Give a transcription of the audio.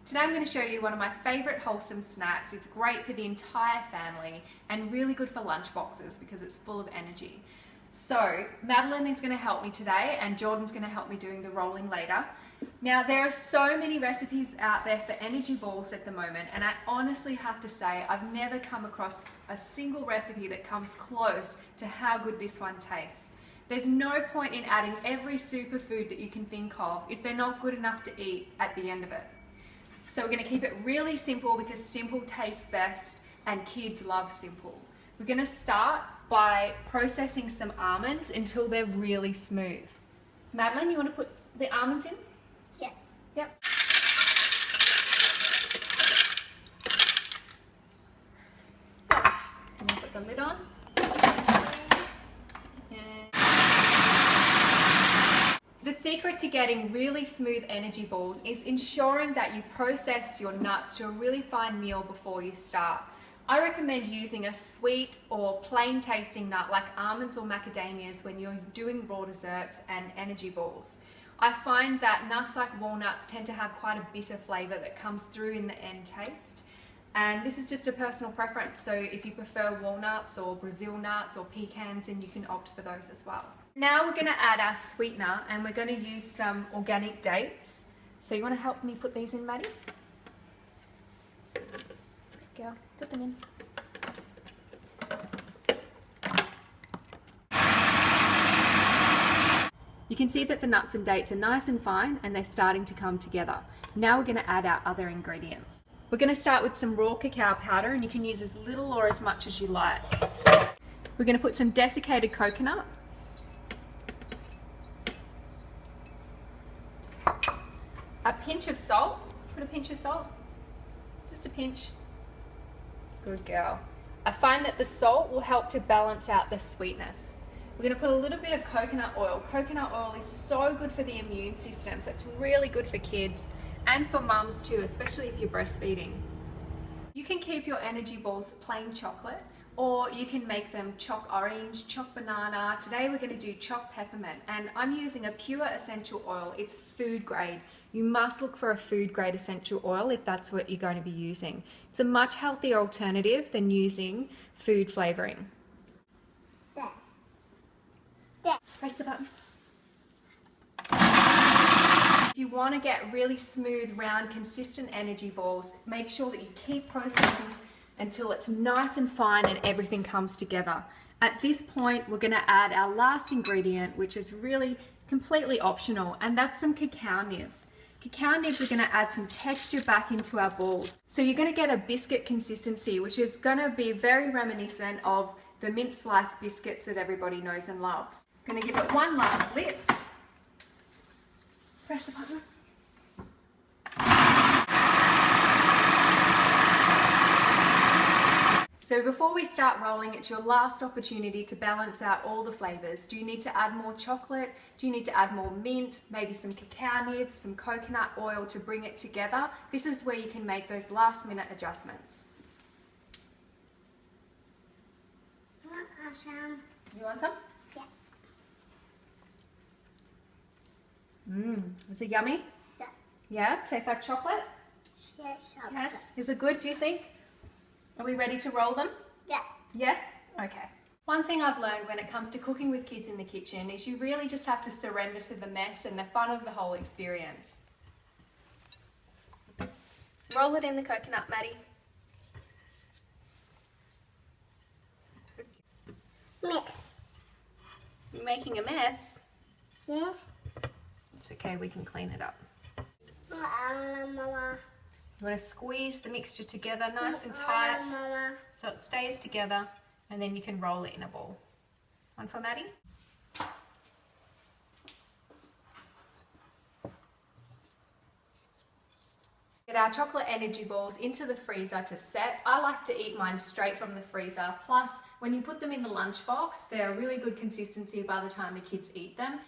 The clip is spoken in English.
Today I'm going to show you one of my favourite wholesome snacks. It's great for the entire family and really good for lunch boxes because it's full of energy. So Madeline is going to help me today and Jordan's going to help me doing the rolling later. Now there are so many recipes out there for energy balls at the moment, and I honestly have to say I've never come across a single recipe that comes close to how good this one tastes. There's no point in adding every superfood that you can think of if they're not good enough to eat at the end of it. So we're going to keep it really simple because simple tastes best and kids love simple. We're going to start by processing some almonds until they're really smooth. Madeline, you want to put the almonds in? Yeah. Yep. And we'll put the lid on. The secret to getting really smooth energy balls is ensuring that you process your nuts to a really fine meal before you start. I recommend using a sweet or plain tasting nut like almonds or macadamias when you're doing raw desserts and energy balls. I find that nuts like walnuts tend to have quite a bitter flavour that comes through in the end taste. And this is just a personal preference, so if you prefer walnuts or Brazil nuts or pecans, then you can opt for those as well. Now we're going to add our sweetener and we're going to use some organic dates. So you want to help me put these in, Maddie? Good girl, put them in. You can see that the nuts and dates are nice and fine and they're starting to come together. Now we're going to add our other ingredients. We're going to start with some raw cacao powder, and you can use as little or as much as you like. We're going to put some desiccated coconut. A pinch of salt. Put a pinch of salt. Just a pinch. Good girl. I find that the salt will help to balance out the sweetness. We're going to put a little bit of coconut oil. Coconut oil is so good for the immune system, so it's really good for kids and for mums too, especially if you're breastfeeding. You can keep your energy balls plain chocolate, or you can make them choc orange, choc banana. Today we're going to do choc peppermint, and I'm using a pure essential oil. It's food grade. You must look for a food grade essential oil if that's what you're going to be using. It's a much healthier alternative than using food flavouring. Press the button. If you want to get really smooth, round, consistent energy balls, make sure that you keep processing until it's nice and fine and everything comes together. At this point, we're going to add our last ingredient, which is really completely optional, and that's some cacao nibs. Cacao nibs are going to add some texture back into our balls. So you're going to get a biscuit consistency, which is going to be very reminiscent of the mint slice biscuits that everybody knows and loves. I'm going to give it one last blitz. Press the button. So before we start rolling, it's your last opportunity to balance out all the flavours. Do you need to add more chocolate? Do you need to add more mint? Maybe some cacao nibs, some coconut oil to bring it together? This is where you can make those last minute adjustments. I want some. You want some? Yeah. Is it yummy? Yeah. Yeah? Tastes like chocolate? Yes. Yes. Is it good, do you think? Are we ready to roll them? Yeah. Yeah? Okay. One thing I've learned when it comes to cooking with kids in the kitchen is you really just have to surrender to the mess and the fun of the whole experience. Roll it in the coconut, Maddie. Mix. You're making a mess? Yeah. It's okay, we can clean it up. Mama. You want to squeeze the mixture together nice and tight so it stays together, and then you can roll it in a ball. One for Maddie. Get our chocolate energy balls into the freezer to set. I like to eat mine straight from the freezer. Plus, when you put them in the lunchbox, they're a really good consistency by the time the kids eat them.